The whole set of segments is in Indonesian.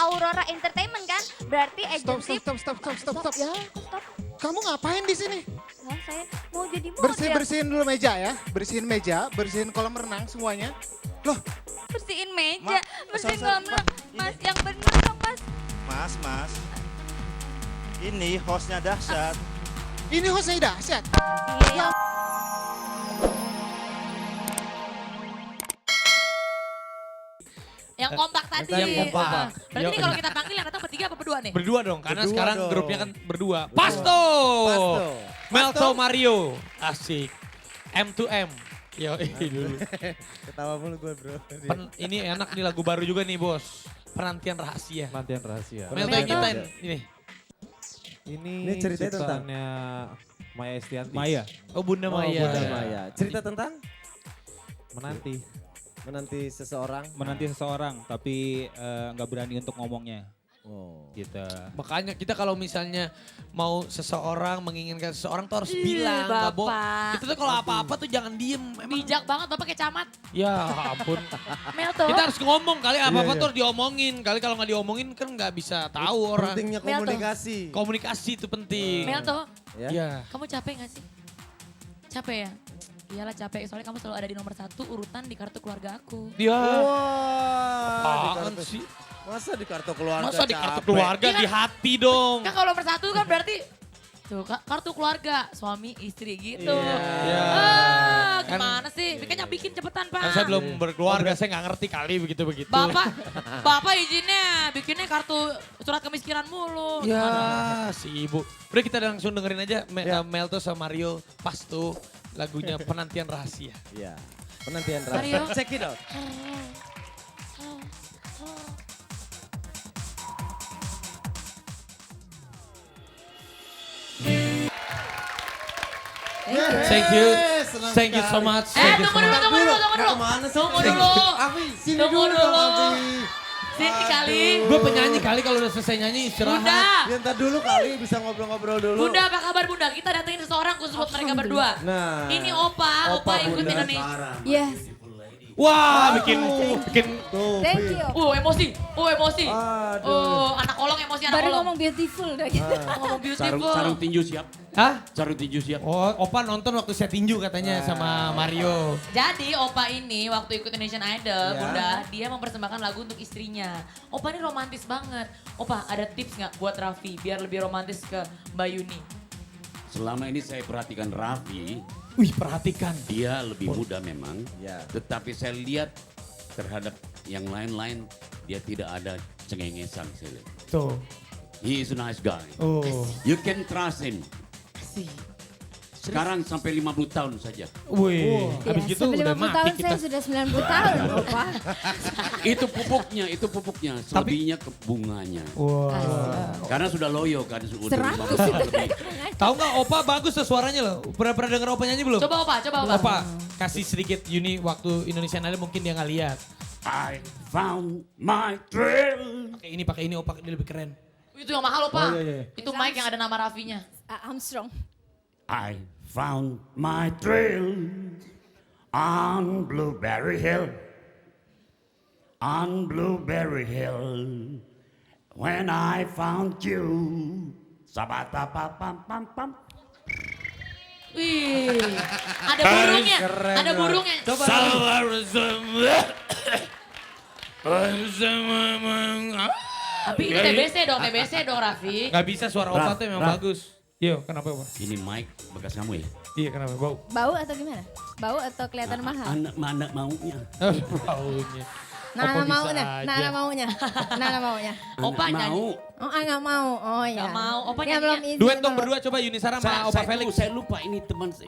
Aurora Entertainment kan? Berarti agensi... Stop. Ya, aku stop. Kamu ngapain di sini? Nah, saya mau jadi model. Bersihin dulu meja ya. Bersihin meja, bersihin kolam renang semuanya. Loh, Bersihin meja, bersihin Masa- kolam renang. Mas, yang bener dong, Mas. Mas. Ini hostnya dahsyat. ini hostnya dahsyat. Iya, yang kompak tadi. Yang kompak. Ah. Berarti Yo, ini kalau kita panggil yang datang bertiga apa berdua nih? Berdua dong, karena Berdua sekarang dong. grupnya kan berdua. Pasto! Melto Mario. Asik. M2M. Yo, dulu. Ketawa mulu gue bro. Ini enak nih lagu baru juga nih bos. Penantian rahasia. Penantian rahasia. Melto yang kita ini. Ini ceritanya tentang? ciptaannya Maya Estianti. Maya. Oh Bunda Oh, Maya. Bunda Maya. Cerita tentang Menanti seseorang. Menanti seseorang tapi nggak berani untuk ngomongnya. Oh. Gitu. Makanya kita kalau misalnya mau seseorang menginginkan seseorang tuh harus Ih, bilang, nggak bohong. Bapak. Kita tuh kalau apa-apa tuh jangan diem. Emang, Bijak banget Bapak kayak camat. ya ampun. Melto. Kita harus ngomong kali apa-apa Iya. tuh harus diomongin. Kali kalau nggak diomongin kan nggak bisa tahu orang. Pentingnya Melto. komunikasi. Komunikasi itu penting. Melto, Ya. Iya. kamu capek gak sih? Capek ya? Iyalah capek, soalnya kamu selalu ada di nomor 1 urutan di kartu keluarga aku. Dia. Wah. Apaan di kartu- sih? Masa di kartu keluarga Masa di kartu capek? keluarga Iya kan? di hati dong. Kan kalau nomor 1 kan berarti tuh kartu keluarga, suami, istri gitu. Iya. Ah, Kan- gimana sih? Bikinnya bikin cepetan Pak. Kan saya belum berkeluarga, saya nggak ngerti kali begitu-begitu. Bapak izinnya bikinnya kartu surat kemiskinan mulu. Ya, Gimana? si ibu. Udah kita langsung dengerin aja Ya. Melto sama Mario Pasto lagunya Penantian Rahasia. Iya. Penantian Mario. rahasia. Check it out. Thank you. senang Thank you so sekali. much. Eh, Thank you so tunggu dulu, much. tunggu dulu, tunggu dulu. Kemana sih? Tunggu dulu. Afi, sini Tunggu dulu dong dulu. Afi. Sini kali. Gue penyanyi kali kalau udah selesai nyanyi istirahat. Bunda, Ya ntar dulu kali bisa ngobrol-ngobrol dulu. Bunda apa kabar Bunda? Kita datengin seseorang khusus buat mereka berdua. Nah. Ini Opa ikut Bunda. Indonesia. Yes, Wah, bikin Tuh, thank Fi. you. Emosi. Emosi. Aduh. Anak kolong emosi anak Baru kolong. ngomong beautiful udah gitu. Ngomong beautiful. Sarung tinju siap. Hah? Sarung tinju siap. Oh, Opa nonton waktu saya tinju katanya sama Mario. Jadi Opa ini waktu ikut Indonesian Idol, Ya. Bunda, dia mempersembahkan lagu untuk istrinya. Opa ini romantis banget. Opa ada tips nggak buat Raffi biar lebih romantis ke Mbak Yuni? Selama ini saya perhatikan Raffi, Wih, perhatikan. dia lebih muda memang. Ya. Tetapi saya lihat terhadap yang lain-lain dia tidak ada cengengesan saya lihat. Tuh. He is a nice guy. Oh. You can trust him. Sekarang sampai 50 tahun saja. Wih, habis Ya, gitu sampai udah 50 mati tahun kita. saya sudah 90 tahun, Opa. Itu pupuknya. Selebihnya ke bunganya. Wah. Karena sudah loyo kan, sudah 100 50 tahun lebih. Tahu nggak Opa bagus tuh suaranya loh. Pernah denger Opa nyanyi belum? Coba Opa. Opa, kasih sedikit Yuni waktu Indonesian Idol mungkin dia nggak lihat. I found my thrill. Pakai ini Opa, dia lebih keren. Itu yang mahal Opa. Oh, iya. Itu mic yang ada nama Raffinya. Armstrong. I found my thrill on Blueberry Hill. On Blueberry Hill. When I found you. Sabata pam pam pam pam. Wih, ada burungnya. Keren Ada banget. burungnya. Coba. Tapi ini TBC dong Raffi. Nggak bisa suara Opa Raf, tuh memang Raf. bagus. Yo, kenapa Opa? Ini mic bekas kamu ya? Iya, kenapa? Bau. Bau atau gimana? Bau atau kelihatan mahal? Anak mana maunya? Baunya. Nana Opa mau bisa nah, aja. Nana maunya. Nana maunya. Opa Anak nyanyi. mau. Oh, nggak mau. Oh ya. Nggak mau. Opa Ya, nyanyi belum ya? izin. Duet dong Opa. berdua coba Yuni Sara sama Opa Felix. Saya lupa ini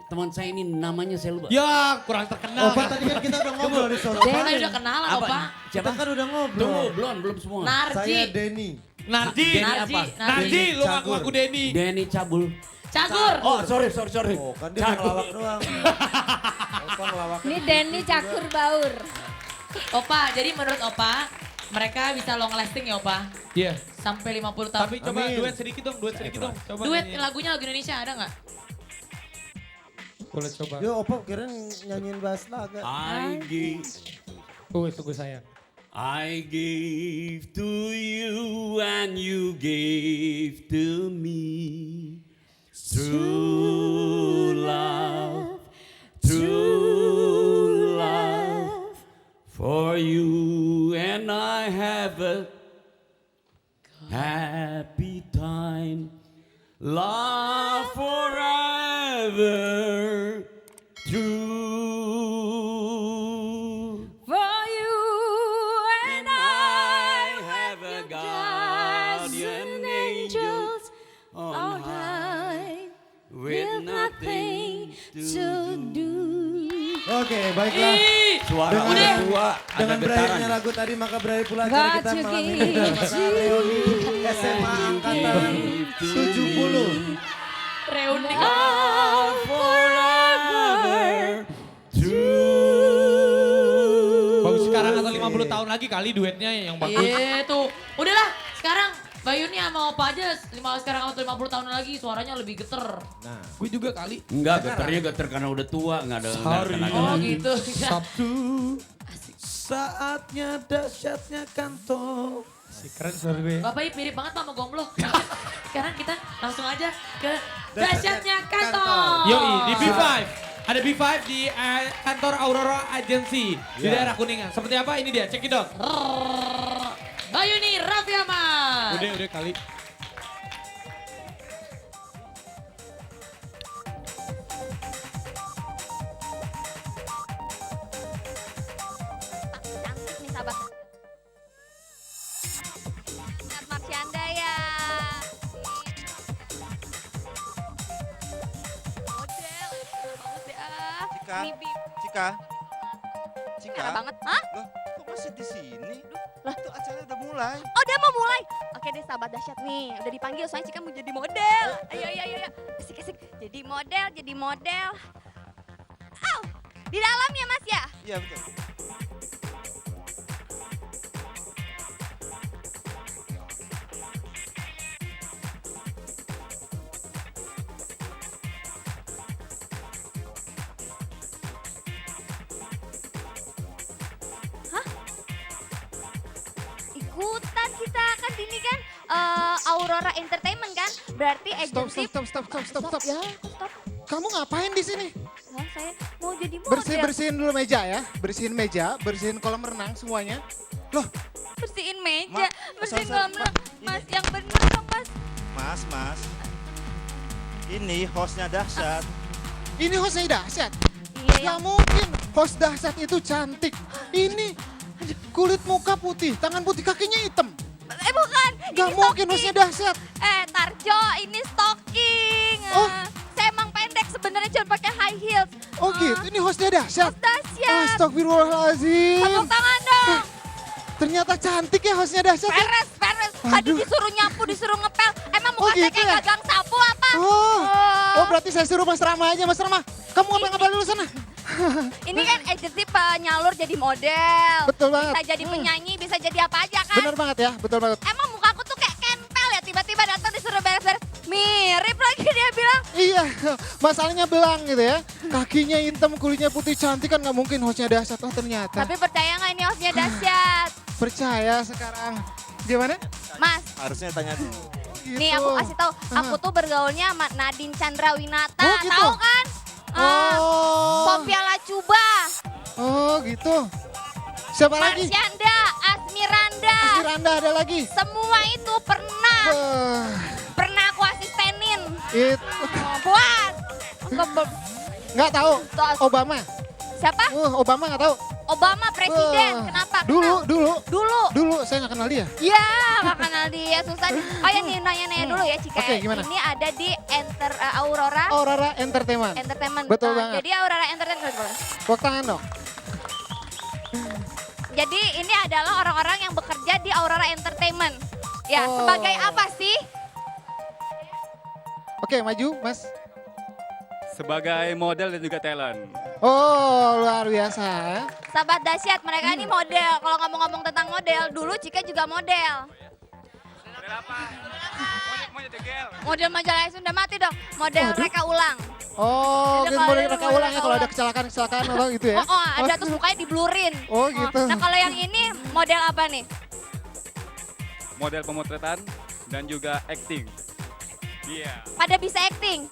teman saya ini namanya saya lupa. Ya, kurang terkenal. Opa tadi kan kita udah ngobrol di sono. Opa udah kenalan Opa. Kita kan udah ngobrol. Belum semua. Narji. Saya Denny. Narji. Narji. Narji, lu Cagur. aku Denny. Denny Cabul. Cagur. Oh, sorry. Oh, kan dia ngelawak doang. Opa ngelawak. Ini Denny Cakur Baur. Opa, jadi menurut Opa, mereka bisa long lasting ya Opa? Iya. Sampai 50 tahun. Tapi coba Amin. duet sedikit dong, Coba Duet nyanyi. lagunya lagu Indonesia ada nggak? Boleh coba. Yo, Opa kirain nyanyiin bahas laga. Aigi. Tunggu sayang. I gave to you and you gave to me. True love, true love. For you and I have a happy time. Love forever. True. For you and I have a guardian angels on high with nothing to do. Oke, baiklah. Suara Udah. orang tua ada Dengan berakhirnya getaran. lagu tadi maka berakhir pula acara kita Got you, malam ini bersama Leoni SMA Angkatan 70. Reuni. Forever. Bagus sekarang atau 50 tahun lagi kali duetnya yang bagus. Iya tuh. Udahlah, sekarang Bayu nih sama Opa aja sekarang atau 50 tahun lagi suaranya lebih geter. Nah, Gue juga kali. Enggak, geternya geter karena udah tua, enggak ada tenaga. Oh gitu. Sabtu. Saatnya dahsyatnya kantor. Si keren suara gue. Bapak Ip mirip banget sama Gomblo. Sekarang kita langsung aja ke dahsyatnya kantor. Yoi, di B5. Ada B5 di kantor Aurora Agency di daerah Kuningan. Seperti apa? Ini dia, cek it out. Bayu nih, Raffi Ahmad. Udah kali. Cantik nih sahabat. Lihat Marsyanda ya. Model, bagus ya. Cika. Ini Cika. Cika. merah banget. Hah? Loh, kok masih di sini? Lah, tuh acara udah mulai. Oh udah mau mulai? Oke deh sahabat dahsyat nih. Udah dipanggil soalnya Cika mau jadi model. Ayo. Asik. Jadi model. Au! Di dalam ya mas ya? Iya, betul. Ikutan kita kan ini kan Aurora Entertainment kan? Berarti Stop. agency. Stop. Ya, stop. Kamu ngapain di sini? Nah, saya mau jadi model. Bersihin dulu meja ya. Bersihin kolam renang semuanya. Loh, Bersihin meja, bersihin sorry, kolam renang. ini. Mas yang bener dong mas. Mas. Ini hostnya dahsyat. ini hostnya dahsyat. Iya Gak yang mungkin host dahsyat itu cantik. Ini kulit muka putih, tangan putih, kakinya hitam. bukan. Gak Ini mungkin stocking. hostnya dahsyat. Tarjo ini stocking. Oh. Saya emang pendek sebenarnya cuma pakai high heels. Oh gitu, ini hostnya dahsyat. Host dahsyat. Astagfirullahaladzim. Tepuk tangan dong. Ternyata cantik ya hostnya dahsyat. ya. Peres. Tadi Aduh. disuruh nyapu, disuruh ngepel. Emang Oh, muka saya gitu kayak ya? gagang sapu apa? Oh berarti saya suruh Mas Rama aja, Mas Rama. Kamu ngepel dulu sana. Ini kan agency penyalur jadi model. Betul banget. Bisa jadi penyanyi, bisa jadi apa aja kan? Bener banget ya, betul banget. Emang mukaku tuh kayak kempel ya, tiba-tiba datang disuruh beres-beres. Mirip lagi dia bilang. Iya, masalahnya belang gitu ya. Kakinya hitam, kulitnya putih, cantik kan nggak mungkin hostnya dahsyat. Oh ternyata. Tapi percaya nggak ini hostnya dahsyat? Percaya sekarang. Gimana? Mas, Harusnya tanya dulu. Gitu. nih aku kasih tahu, aku tuh bergaulnya sama Nadine Chandrawinata, Oh, gitu? tahu kan? Oh. Sophia Lacuba, Oh gitu. Siapa lagi? Marsyanda, Asmiranda, Asmiranda ada lagi. semua itu pernah aku asistenin. Itu Puas. nggak tahu. Obama. Siapa? Obama nggak tahu. Obama presiden. Kenapa? Dulu. Dulu. Saya nggak kenal dia. Ya, gak kenal dia, susah. Oh ya nih, nanya-nanya dulu ya Cika. Oke, gimana? Ini ada di Aurora Aurora Entertainment. Entertainment. Betul Nah, banget. Jadi Aurora Entertainment. Tepuk tangan dong. Jadi ini adalah orang-orang yang bekerja di Aurora Entertainment. Ya, Oh. sebagai apa sih? Oke, maju, Mas. Sebagai model dan juga talent. Oh, luar biasa. Sahabat dahsyat, mereka ini model. Kalau ngomong-ngomong tentang model, dulu Cika juga model. Model apa? Monyet degel. Model majalah Sunda mati dong. Model Waduh. reka ulang. Oh, Ada gitu kalau boleh ada reka model ulang ya kalau ada kecelakaan atau gitu ya. Oh, ada terus mukanya diblurin. Oh, gitu. Nah, kalau yang ini Model apa nih? Model pemotretan dan juga acting. Iya. Pada bisa acting?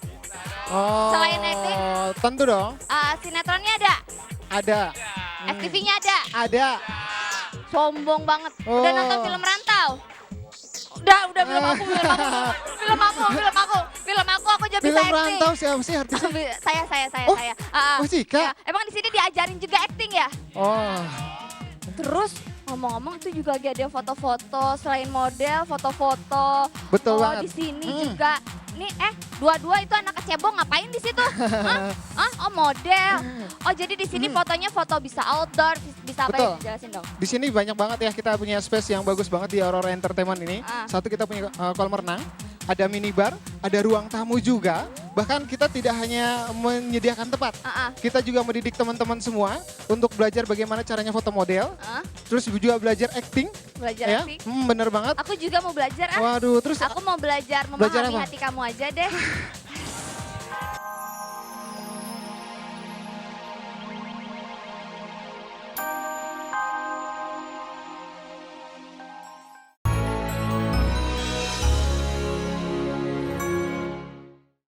Oh, Selain acting? tentu dong. Sinetronnya ada? Ada. FTV-nya ada? Ada. Sombong banget. Oh. Udah nonton film Rantau? Udah film aku. Film aku aja bisa Film acting. Rantau siapa sih artisnya? Saya. Oh, oh, Cika? Ya, emang di sini diajarin juga acting ya? Oh, Terus ngomong-ngomong itu juga lagi ada foto-foto, selain model, foto-foto. betul oh, banget. di sini juga. Nih dua-dua itu anak kecebong ngapain di situ? Hah? Oh, model. Oh, jadi di sini fotonya foto bisa outdoor, bisa apa ya? Betul. Jelasin dong. Di sini banyak banget ya, kita punya space yang bagus banget di Aurora Entertainment ini. Satu, kita punya kolam renang, ada minibar, ada ruang tamu juga. Bahkan kita tidak hanya menyediakan tempat, kita juga mendidik teman-teman semua untuk belajar bagaimana caranya foto model. Terus juga belajar acting. Belajar ya. acting? Bener banget. Aku juga mau belajar Waduh, terus aku mau belajar belajar memahami apa? hati kamu aja deh.